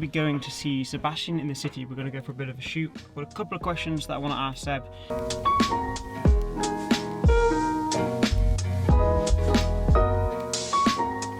be going to see Sebastian in the city. We're going to go for a bit of a shoot. I've got a couple of questions that I want to ask Seb.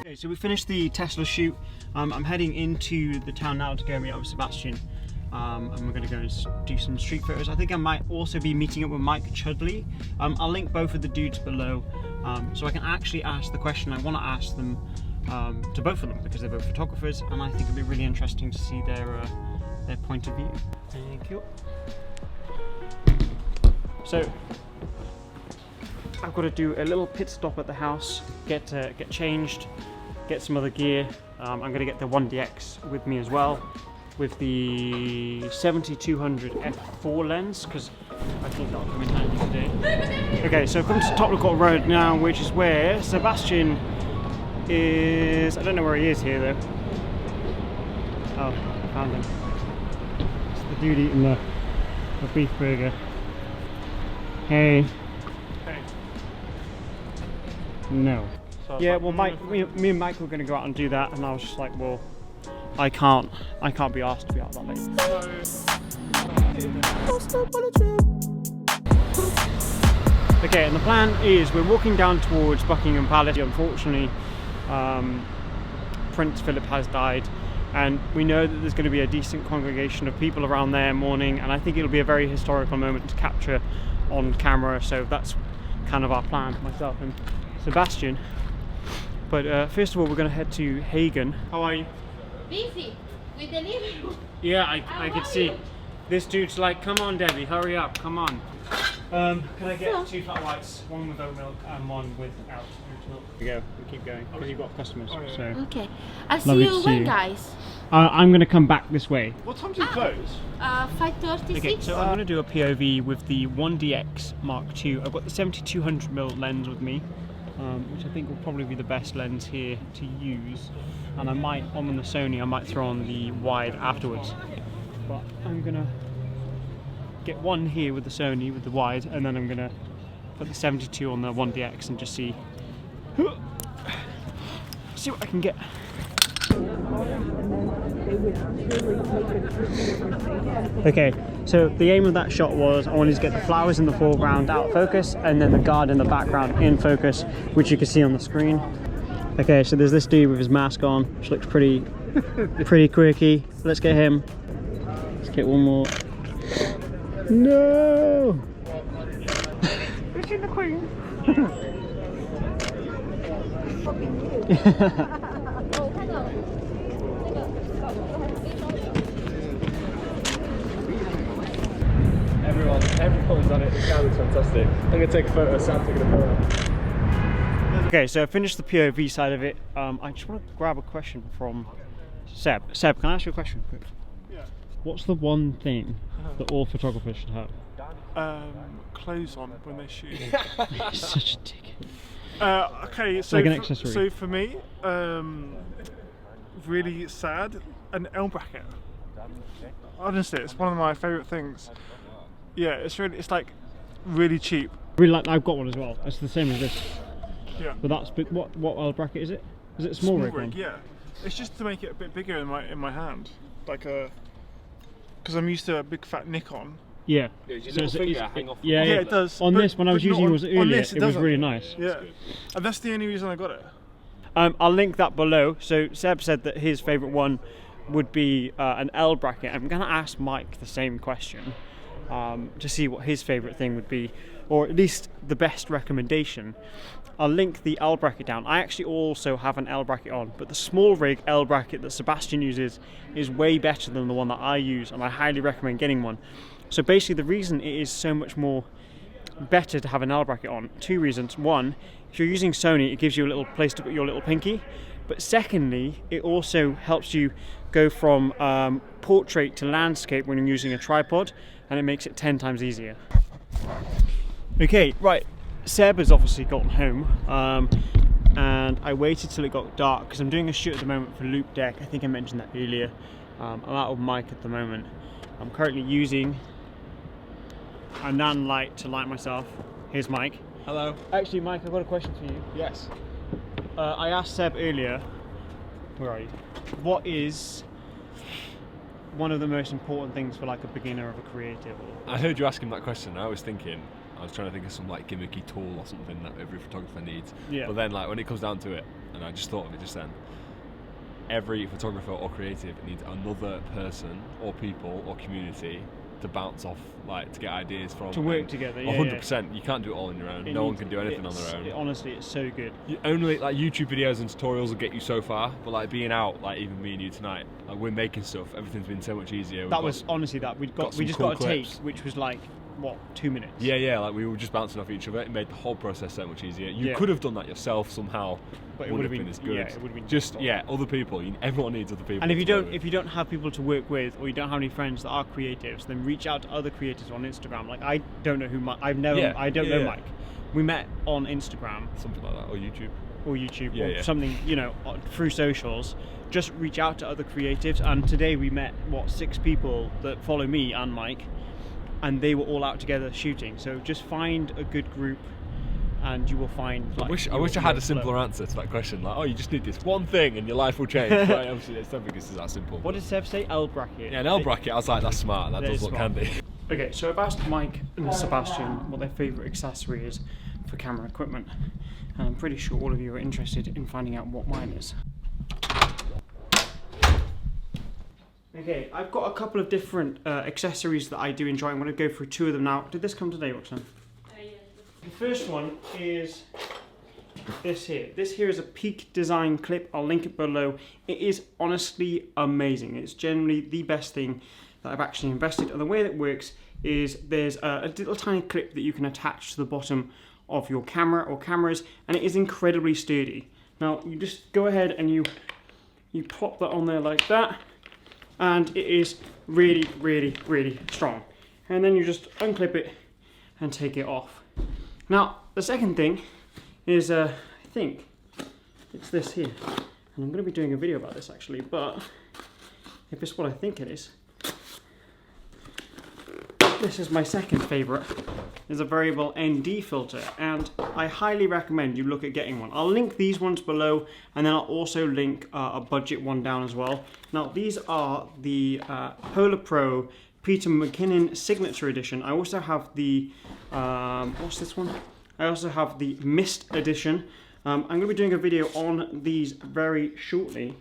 Okay, so we finished the Tesla shoot. I'm heading into the town now to go meet up with Sebastian. And we're going to go and do some street photos. I think I might also be meeting up with Mike Chudley. I'll link both of the dudes below so I can actually ask the question I want to ask them to both of them, because they're both photographers, and I think it'll be really interesting to see their point of view. Thank you. So I've got to do a little pit stop at the house, get changed, get some other gear. I'm going to get the 1DX with me as well, with the 70-200 f4 lens, because I think that'll come in handy today. Okay, so I've come to Toplocourt Road now, which is where Sebastian is. I don't know where he is here though. Oh, I found him. It's the dude eating the beef burger. Hey. Hey. No. So Yeah, well, me and Mike were going to go out and do that, and I was just like, well, I can't be asked to be out that late. Okay, and the plan is we're walking down towards Buckingham Palace. Unfortunately, Prince Philip has died, and we know that there's going to be a decent congregation of people around there morning, and I think it'll be a very historical moment to capture on camera, so that's kind of our plan, myself and Sebastian. But first of all, we're going to head to Hagen. How are you? Busy with delivery. Yeah, I could see. This dude's like, come on Debbie, hurry up, come on. Can I get 2 flat whites, one with oat milk and one without oat milk? Here we go, we keep going, because you've got customers. So. Okay, I'll see Lovely you to see when, you. guys. I'm going to come back this way. What time do you close? 5:36. Okay, so I'm going to do a POV with the 1DX Mark II. I've got the 70-200mm lens with me, which I think will probably be the best lens here to use. And I might, on the Sony, I might throw on the wide afterwards. But I'm going to get one here with the Sony, with the wide, and then I'm going to put the 72 on the 1DX and just see what I can get. Okay, so the aim of that shot was I wanted to get the flowers in the foreground out of focus, and then the guard in the background in focus, which you can see on the screen. Okay, so there's this dude with his mask on, which looks pretty quirky. Let's get him. Let's get one more. No! It's in the Queen. Everyone's on it. The camera's fantastic. I'm gonna take a photo. Sam's taking a photo. Okay, so I finished the POV side of it. I just want to grab a question from Seb. Seb, can I ask you a question quick? Yeah. What's the one thing that all photographers should have? Clothes on when they shoot. He's such a dick. Okay, so Like an accessory. So for me, really sad, an L bracket. Honestly, it's one of my favourite things. Yeah, it's like really cheap. Really like. I've got one as well. It's the same as this. Yeah. But that's big. What L bracket is it? Is it a small rig one? Yeah. It's just to make it a bit bigger in my hand, like a. Because I'm used to a big fat Nikon. Yeah. Yeah, it does. On this, when I was using it earlier, it was really nice. Yeah. And that's the only reason I got it. I'll link that below. So Seb said that his favourite one would be an L bracket. I'm going to ask Mike the same question to see what his favourite thing would be, or at least the best recommendation. I'll link the L bracket down. I actually also have an L bracket on, but the small rig L bracket that Sebastian uses is way better than the one that I use, and I highly recommend getting one. So basically the reason it is so much more better to have an L bracket on, 2 reasons. One, if you're using Sony, it gives you a little place to put your little pinky. But secondly, it also helps you go from portrait to landscape when you're using a tripod, and it makes it 10 times easier. Okay, right. Seb has obviously gotten home, and I waited till it got dark because I'm doing a shoot at the moment for Loop Deck. I think I mentioned that earlier. I'm out of mic at the moment. I'm currently using a nan light to light myself. Here's Mike. Hello. Actually, Mike, I've got a question for you. Yes. I asked Seb earlier, where are you? What is one of the most important things for like a beginner of a creative? I heard you asking that question, and I was trying to think of some like gimmicky tool or something that every photographer needs. Yeah. But then like when it comes down to it, and I just thought of it just then, every photographer or creative needs another person or people or community to bounce off, like to get ideas from. To work together, yeah. 100%. You can't do it all on your own. No one can do anything on their own. Honestly, it's so good. Only like YouTube videos and tutorials will get you so far, but like being out, like even me and you tonight, like we're making stuff. Everything's been so much easier. That was honestly that we just got a take, which was like what, 2 minutes? Yeah. Like we were just bouncing off each other. It made the whole process so much easier. You could have done that yourself somehow, but it would have been as good. Yeah, it would have been just other people. Everyone needs other people. And if you don't have people to work with, or you don't have any friends that are creatives, then reach out to other creatives on Instagram. Like I don't know who Mike. I don't know Mike. We met on Instagram, something like that, or YouTube, or something. Through socials. Just reach out to other creatives. And today we met 6 people that follow me and Mike, and they were all out together shooting. So just find a good group, and you will find. Like, I wish I had a simpler answer to that question. Like, oh, you just need this one thing, and your life will change. Right? Obviously, I don't think it's that simple. What did Seb say? L bracket. Yeah, an L bracket. I was like, that's smart. That does look handy. Okay, so I've asked Mike and Sebastian what their favourite accessory is for camera equipment, and I'm pretty sure all of you are interested in finding out what mine is. Okay, I've got a couple of different accessories that I do enjoy. I'm going to go through 2 of them now. Did this come today, Roxanne? Yes. The first one is this here. This here is a Peak Design clip. I'll link it below. It is honestly amazing. It's generally the best thing that I've actually invested. And the way that it works is there's a little tiny clip that you can attach to the bottom of your camera or cameras, and it is incredibly sturdy. Now, you just go ahead and you plop that on there like that, and it is really, really, really strong. And then you just unclip it and take it off. Now, the second thing is, I think it's this here. And I'm going to be doing a video about this actually, but if it's what I think it is, this is my second favourite. Is a variable ND filter, and I highly recommend you look at getting one. I'll link these ones below, and then I'll also link a budget one down as well. Now, these are the Polar Pro Peter McKinnon Signature Edition. I also have the, what's this one? I also have the Mist Edition. I'm going to be doing a video on these very shortly,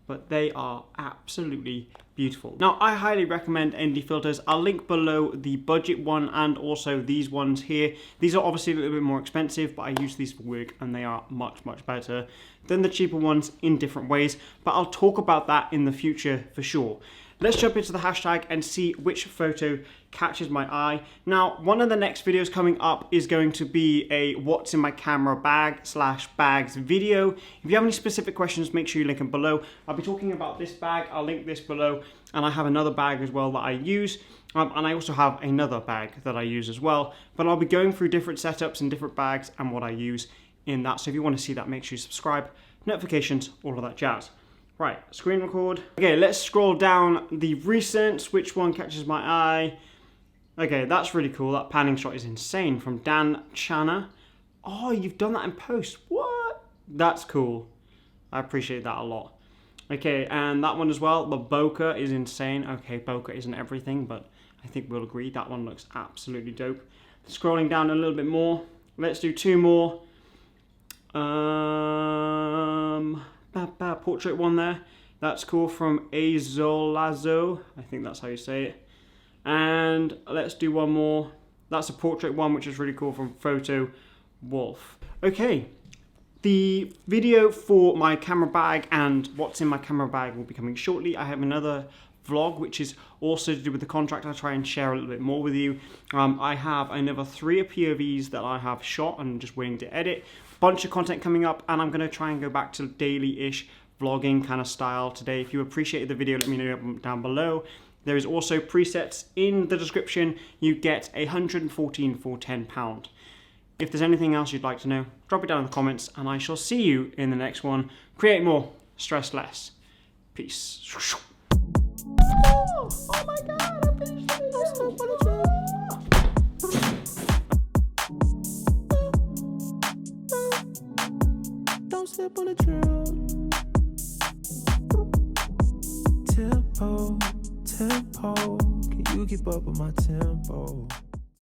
but they are absolutely beautiful. Now, I highly recommend ND filters. I'll link below the budget one and also these ones here. These are obviously a little bit more expensive, but I use these for work and they are much, much better than the cheaper ones in different ways. But I'll talk about that in the future for sure. Let's jump into the hashtag and see which photo catches my eye. Now, one of the next videos coming up is going to be a what's in my camera bag / bags video. If you have any specific questions, make sure you link them below. I'll be talking about this bag, I'll link this below, and I have another bag as well that I use. And I also have another bag that I use as well. But I'll be going through different setups and different bags and what I use in that. So if you want to see that, make sure you subscribe, notifications, all of that jazz. Right, screen record. Okay, let's scroll down the recents. Which one catches my eye? Okay, that's really cool. That panning shot is insane from Dan Chana. Oh, you've done that in post. What? That's cool. I appreciate that a lot. Okay, and that one as well. The bokeh is insane. Okay, bokeh isn't everything, but I think we'll agree that one looks absolutely dope. Scrolling down a little bit more. Let's do 2 more. Portrait one there. That's cool from Azolazo. I think that's how you say it. And let's do one more. That's a portrait one, which is really cool from Photo Wolf. Okay, the video for my camera bag and what's in my camera bag will be coming shortly. I have another vlog, which is also to do with the contract. I'll try and share a little bit more with you. I have another 3 POVs that I have shot and just waiting to edit. Bunch of content coming up, and I'm going to try and go back to daily-ish vlogging kind of style today. If you appreciated the video, let me know down below. There is also presets in the description. You get 114 for £10. If there's anything else you'd like to know, drop it down in the comments, and I shall see you in the next one. Create more, stress less. Peace. Oh my god, I finished it. Don't slip on the trail. Tiptoe. tempo? Can you keep up with my tempo?